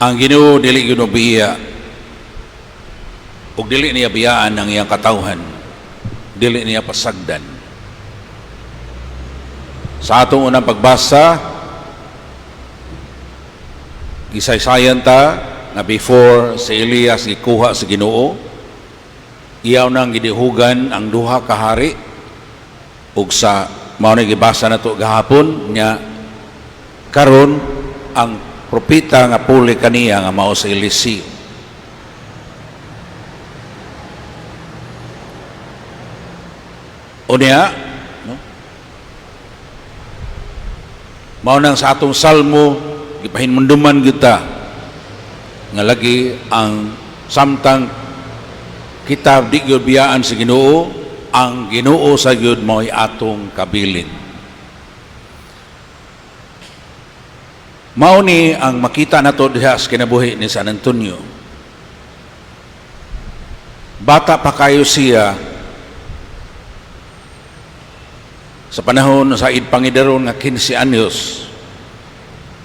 Ang Ginoo dili gyud biya ug dili niya biyaan ang iyang katawhan, dili niya pasagdan. Sa atong unang pagbasa, gisaysayan ta nga before si Elias gikuha sa Ginoo, iyaw nang gidihugan ang duha ka hari, ug sa mao na gibasa nato gahapon nya karon ang propeta nga puli kaniya nga mao si Eliseo. Unya, no? Mao nang sa atong salmo gipahinmunduman kita nga lagi ang samtang kita di gyud biyaan sa Ginoo, ang Ginoo sa gyud mao'y atong kabilin. Mao ni ang makita nato diha sa kinabuhi ni San Antonio. Bata pa kayo siya sa panahon sa Pangidaron nga 15 anyos,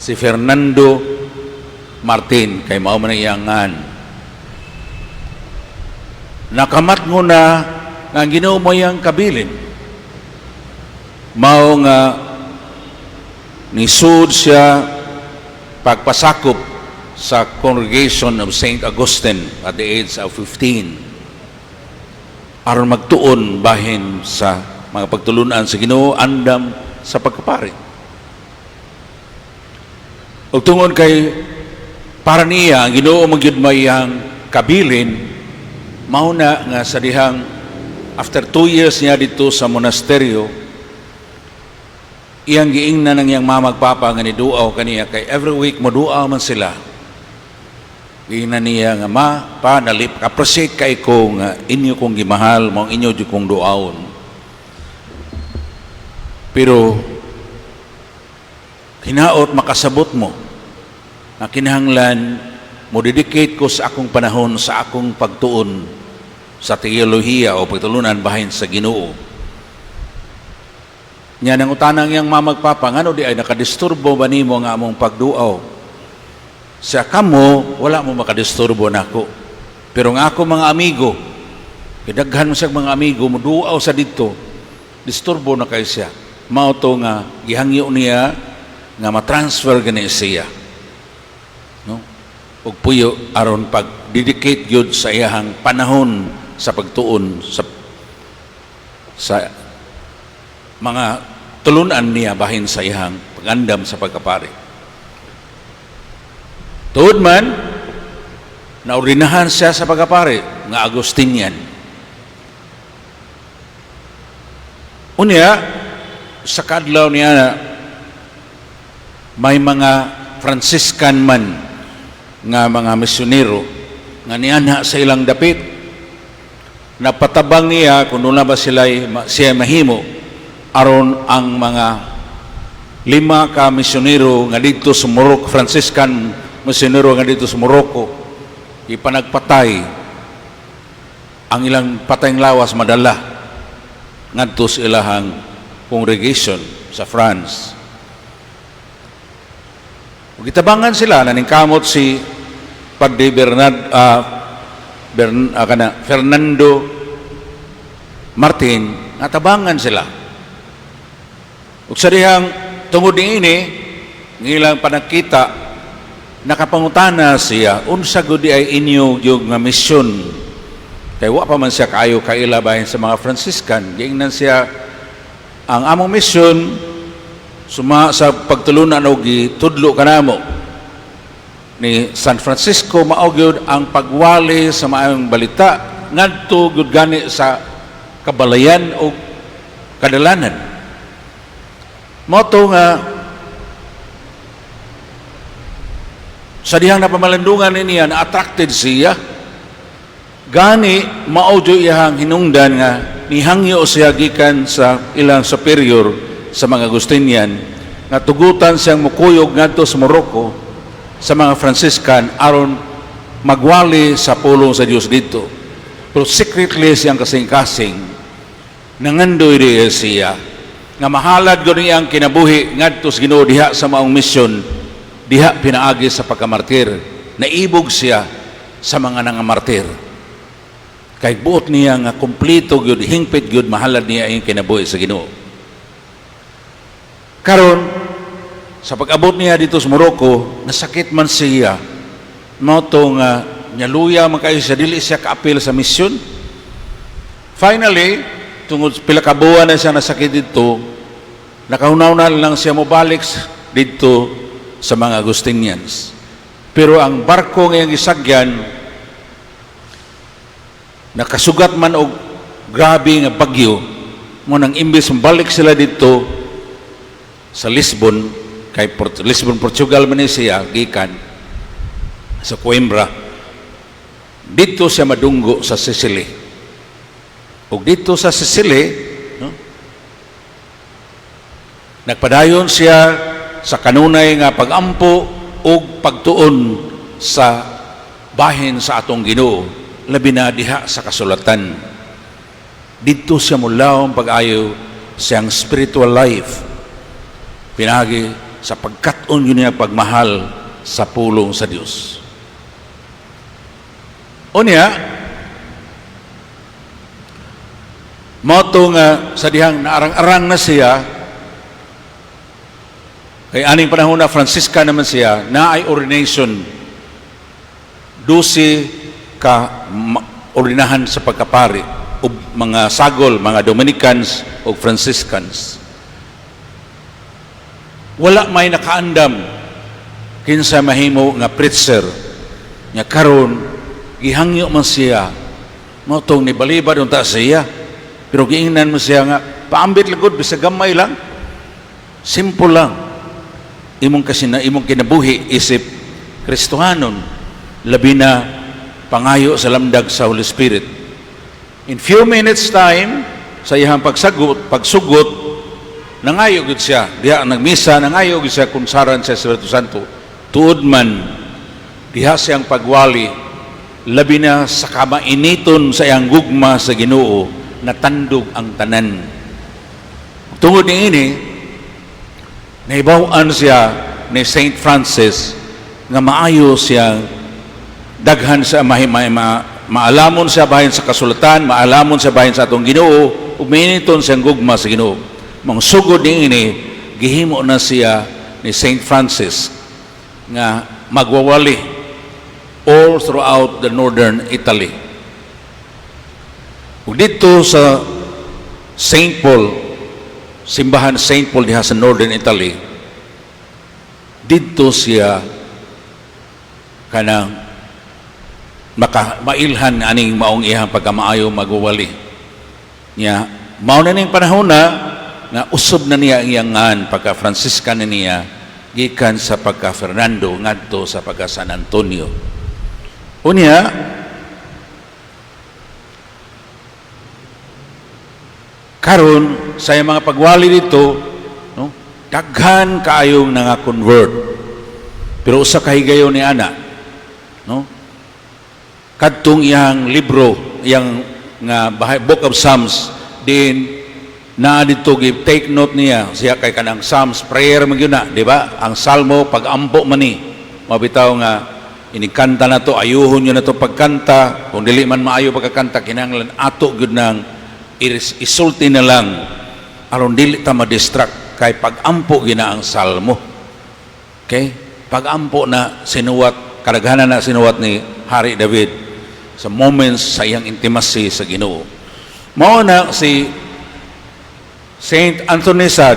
si Fernando Martin, kay mao man iyangan. Nakamat mo na nga ang Ginoo mo yang kabilin. Mao nga nisud siya pagpasakop sa Congregation of St. Augustine at the age of 15 aron magtuon bahin sa mga pagtulunan sa Ginoo andam sa pagkapari. Ug tungod kay para niya ang Ginoo magyud mayang kabilin, mao na nga sa dihang after 2 years niya dito sa monasteryo, iyang giingnan ng iyang mamagpapa nga niduaw kaniya, kay every week moduaw man sila. Giingnan niya nga, ma, pa, appreciate kay ko nga inyo kong gimahal, mong inyo di kong duawon. Pero hinaot makasabot mo na kinahanglan mo dedicate ko sa akong panahon sa akong pagtuon sa teolohiya o pagtulunan bahin sa Ginoo. Nya nang utanang yang mamagpapa, ngano di ay nakadisturbo ba nimo nga among pagduaw? Sa kamo wala mo makadisturbo nako. Pero nga ako mga amigo, kidaghan mo siya mga amigo mo duaw sa dito, disturbo na kay siya. Mao to nga gihangyo niya nga matransfer gani siya. No? Ug puyo aron pag-dedicate gyud sa iyang panahon sa pagtuon sa mga tulunan niya bahin sa iyang pagandam sa pagkapari. Tuod man, naordinahan siya sa pagkapari nga Agustinian. Unya, sa kadlaw niya may mga Franciscan man nga mga misyonero nga niyanha sa ilang dapit. Napatabang niya kung doon na ba siya mahimo aron ang mga 5 ka misyonero nga dito sa Morocco, Franciscan misyonero nga dito sa Morocco, ipanagpatay ang ilang patayng lawas madala ngadto sa ilahang congregation sa France. Ug gitabangan sila na ningkamot si Padre Fernando Martin, natabangan sila. Ug sa dihang tungod niini ngilang panagkita nakapangutana siya unsa gud ay inyo yung nga misyon, kay wa pa man siya kaayo kaila bahin sa mga Franciscan. Giingnan siya ang among misyon suma sa pagtulunan og gitudlo kanamo ni San Francisco, mao gyud ang pagwali sa maayong balita ngadto gyud gani sa kabalayan o kadalanan. Moto nga sa dihang napamalandungan niya na attracted siya gani maudyo iyang hinungdan nga nihangyo siya gikan sa ilang superior sa mga Agustinian nga tugutan siyang mukuyog ngadto sa Morocco sa mga Franciscan aron magwali sa pulong sa Dios dito. Pero secretly siyang kasing-kasing nangandoy diya siya nga mahalad gud niyang kinabuhi ngadto sa Ginoo diha sa maong misyon, diha pinaagi sa pagkamartir. naibog siya sa mga nangamartir. Kay buot niya nga kumplito gyud, hingpit gyud, mahalad niya ang kinabuhi sa Ginoo. Karon sa pag-abot niya dito sa Morocco, nasakit man siya. Mao to nga nyaluya man kayo siya, dili siya kaapil sa misyon. Finally, tungod pila ka buwan na siya nasakit dito, nakahunaw na lang siya mobalik dito sa mga Agustinians. Pero ang barko ngayong gisagyan, nakasugat man og grabe nga bagyo, mo nang imbis balik sila dito sa Lisbon, kay Lisbon, Portugal man siya gikan sa Coimbra, dito siya madunggo sa Sicily. Ug dito sa Sicily, no, nagpadayon siya sa kanunay nga pagampo ug pagtuon sa bahin sa atong Ginoo, labi na diha sa kasulatan. Dito siya mulaw pag-ayo siyang spiritual life, pinagi sa pagkat-on yun niya pagmahal sa pulong sa Dios. Unya, moto nga sa dihang naarang-arang na siya, kay aning panahon na Francisca naman siya, na ay ordination, 12 ka ordinahan sa pagkapari, o mga sagol, mga Dominicans o Franciscans. Wala may nakaandam kinsa mahimo nga preacher nga karon gihangyo man siya, mao tong nibalibad unta siya, pero giingnan mo siya nga paambit lagod bisag gamay lang, simple lang, imong kinabuhi isip Kristohanon, labi na pangayo sa lamdag sa Holy Spirit. In few minutes time sa iyang pagsugot, nangayo gud siya diha nagmisa, nangayo gud siya kung saran sa Espiritu Santo, tuod man diha siyang pagwali, labi na sa kamainiton sa iyang gugma sa Ginoo, natandog ang tanan. Tungod niini, nahibaw-an siya ni Saint Francis nga maayo siyang daghan sa maalamon siya bahin sa kasulatan, maalamon siya bahin sa atong Ginoo, ug mainiton siyang gugma sa Ginoo. Mangsugod niini, gihimo na siya ni Saint Francis nga magwawali all throughout the northern Italy. Ug dito sa St. Paul, simbahan St. Paul diha sa northern Italy, dito siya kanang mailhan aning maong iyang pagkamaayo magwawali niya. Mao na ning panahon na nga usob na niya ang iyangan pagka Francisca na niya gikan sa pagka Fernando ngadto sa pagka San Antonio. Unya, karon sa mga pagwali dito, no, daghan kaayong nga convert, pero usa ka higayon ni ana, no, kadtong iyang libro, iyang nga Book of Psalms, din na dito give take note niya siya kay kanang Psalms prayer man gyud na, di ba? Ang salmo pag-ampo man ni, mabitaw nga inikanta na to, ayuhon nyo na to pagkanta, kung dili man maayo pagkakanta, kinahanglan ato gyud nang isulti na lang aron dili ta ma-distract, kay pag-ampo gina ang salmo. Okay? Pag-ampo na sinuwat, kadaghanan na sinuwat ni Hari David sa moments sa iyang intimacy sa Ginoo. Mao na si Saint Anthony Sad,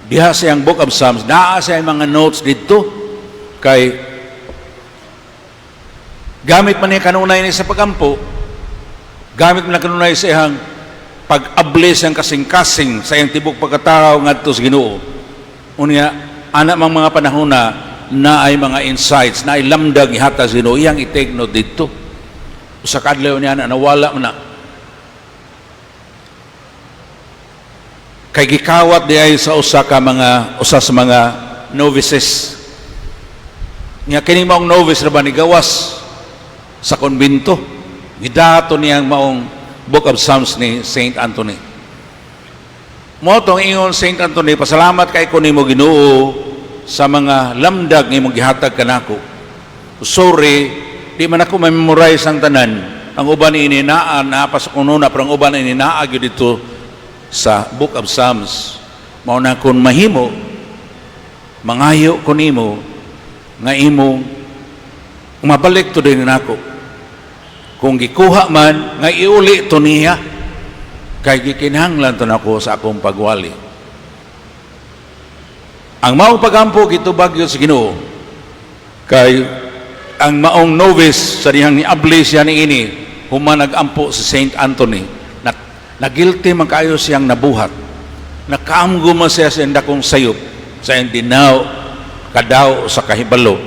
diha sa iyang Book of Psalms, naa sa iyang mga notes dito, kay gamit man niya kanunay niya sa pag-ampo, gamit man kanunay sa iyang pag-abli siyang kasing-kasing sa iyang tibok pagkatao ngadto sa Ginoo. Unya, ana mang mga panahon na ay mga insights, na ay lamdag ihata sa Ginoo, iyang i-take note dito. Usa ka adlaw niya na nawala man na. Kay gikawat di ay sa usa sa mga novices. Nya kini maong novice ra ba ni gawas sa konbento, gidato niyang maong Book of Psalms ni Saint Anthony. Mo tong ingon Saint Anthony, pasalamat kay ko nimo Ginoo sa mga lamdag nga imong gihatag kanako. Sorry, di man ako memorize ang tanan. Ang uban ini naa pa sa kununa, pero ang uban ini naa gyud dito sa Book of Psalms. Mao na kun mahimo, mangayo ko nimo nga imong mabalik to din nako. Kung gikuha man nga iuli to niya, kay gikinahanglan to nako sa akong pagwali. Ang maong pagampo gitubag yun sa Ginoo, kay ang maong novice sa dihang niabli siya ni ini human nagampo sa Saint Anthony, nagilty man kaayo siyang nabuhat, nakaamgo man siya sa dakong sayop sa dinaw kadaw sa kahibalo.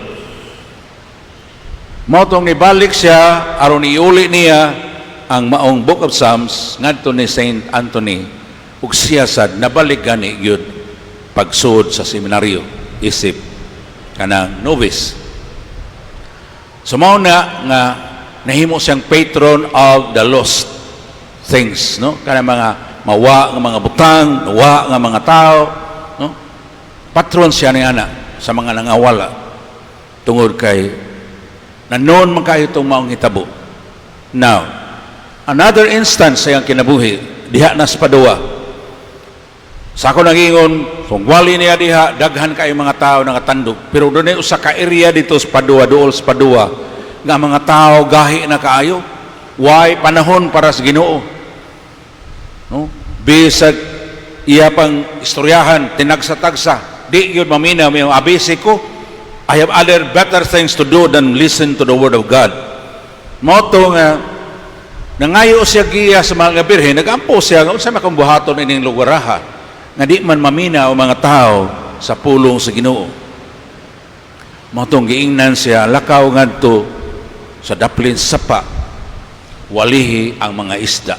Mao tong nibalik siya aron iuli niya ang maong Book of Psalms ngadto ni Saint Anthony, ug siya sad nabalik gani gyud pagsuod sa seminaryo isip kanang novice. So mao na nga nahimo siyang patron of the lost things, no? Kanang mga mawa nga mga butang, nawa nga mga tao, no? Patron siya ni ana sa mga nangawala tungod kay nanon man kayo itong maong hitabo. Now, another instance sa iyang kinabuhi diha na sa Padua. Sa ako nangingon, kung wali niya diha, daghan kayo mga tao nangatandog. Pero doon ay usa ka area dito sa Padua, dool sa Padua, nga mga tao gahi na kaayo. Why panahon para sa Ginoo? No? Bisag iya pang istoryahan, tinagsa-tagsa, di yun mamina, may abisi ko, I have other better things to do than listen to the Word of God. Moto nga, nangayo siya giya sa mga birhen, nagampo siya, unsa makambuhaton ining lugaraha, nga di man mamina o mga tao sa pulong sa Ginoo. Motong giingnan siya, lakaw ngadto sa daplin sapa, walihi ang mga isda.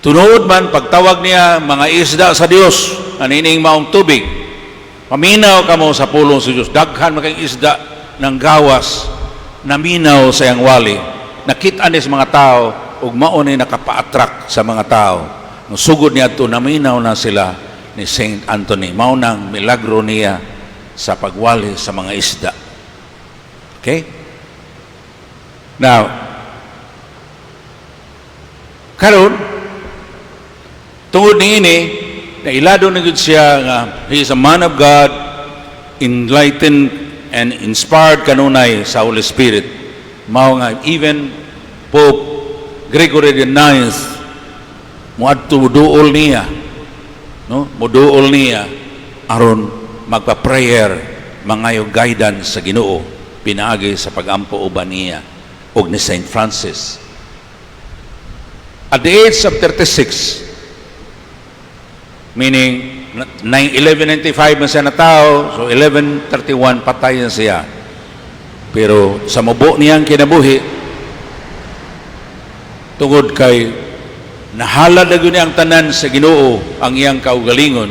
Tunood man, pagtawag niya, mga isda sa Dios, anining maong tubig, paminaw ka mo sa pulong sa Diyos, daghan maging isda ng gawas, naminaw sa iyang wali, nakita ni sa mga tao, ug mauni nakapa-attract sa mga tao. Nung sugod niya ito, naminaw na sila ni Saint Anthony. Maunang milagro niya sa pagwali sa mga isda. Okay? Now, karon, tungod ni ini, na ilado na gud siya nga, he is a man of God, enlightened and inspired kanunay sa Holy Spirit. Mao nga, even Pope Gregory the IX, muadto duol niya, no? Muduol niya aron magpa-prayer, mangayo guidance sa Ginoo pinaagi sa pagampo uban niya og ni Saint Francis. At the age of 36, meaning 1195 na siya na tao, so 1131 patay na siya. Pero sa mubo niyang kinabuhi, tungod kay nahalad na guni ang tanan sa Ginoo ang iyang kaugalingon,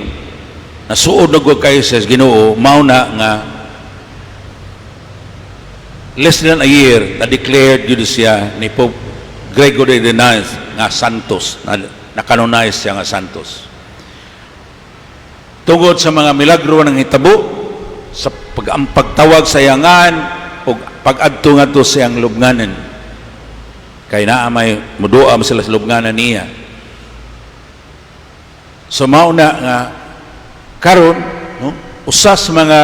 nasuod na gud kayo sa Ginoo, mauna nga less than a year na declared yun siya ni Pope Gregory the IX nga santos, na canonize siya nga santos. Tungod sa mga milagro ng hitabo, sa pagtawag sa iyangan o pag-adto nga to sa iyang lubnganan, kay naa may muduam sila sa lubnganan niya. So mauna nga karon, no, usas mga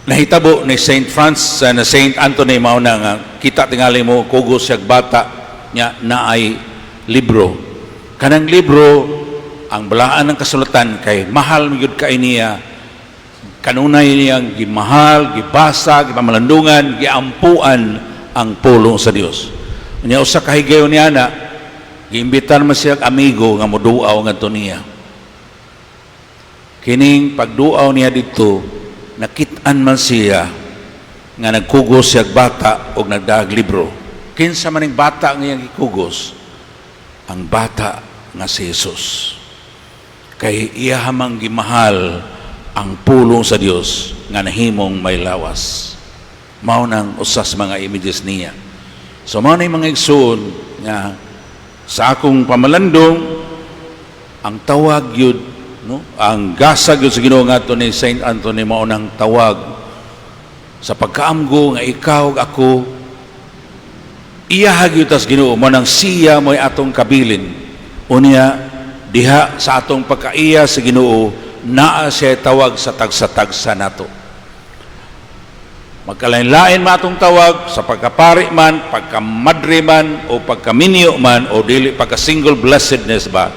nahitabo ni Saint Francis na Saint Anthony, mauna nga kita tingali mo kugos siya bata niya na ay libro. Kanang libro ang balaan ng kasulatan kay mahal gyud kay niya, kanunay niyang gimahal, gibasa, gipamalandungan, giampuan ang pulong sa Dios. Unya usa ka higayon niya na giimbitar man siya amigo nga moduaw ngadto niya. Kining pagduaw niya dito, nakit-an man siya nga nagkugos siya bata og nagdaag libro. Kinsa maning bata nga iyang gikugos? Ang bata nga si Jesus. Kay iya hamang gimahal ang pulong sa Dios nga nahimong may lawas. Mao nang usas mga images niya. So mao na mga igsoon nga sa akong pamalandong, ang tawag yun no? Ang gasag yun sa Ginoo ngadto ni Saint Anthony mao nang tawag sa pagkaamgo nga ikaw ug ako iya hagyutas Ginoo mo nang siya mo'y atong kabilin. Unya diha sa atong pagkaiya sa Ginoo naa siya tawag sa tagsa-tagsa nato. Magkalain-lain matong tawag sa pagkapari man, pagkamadre man, o pagkaminyo man, o dili pagka-single blessedness ba.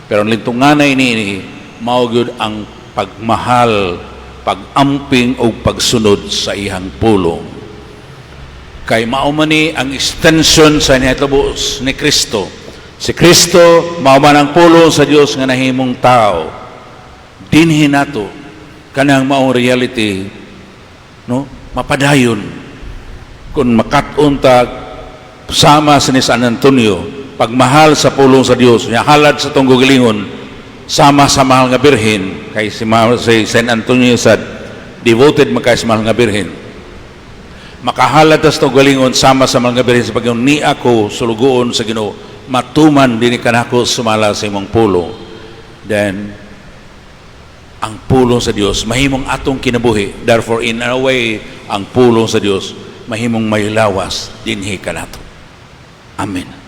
Pero ang lintunganay ini, maugyod ang pagmahal, pag-amping o pagsunod sa ihang pulong. Kay maumani ang extension sa nihitabo ni Kristo. Si Kristo, mauman ang pulong sa Dios nga nahimong tao. Dinhi nato, kanang maong reality, no? Mapadayon kung makatunta sama sa ni San Antonio pagmahal sa pulong sa Dios nya halad sa tong gugilingon sama sa mahal nga birhen kay si San Antonio sad devoted makay sa mahal nga birhen makahalad tas tong gugilingon sama sa mahal nga birhen sa pagyon ni ako sulugoon sa Ginoo matuman dinhi kanako sumala sa imong pulong then ang pulong sa Dios mahimong atong kinabuhi. Therefore, in a way, ang pulong sa Dios mahimong may lawas dinhi kanato. Amen.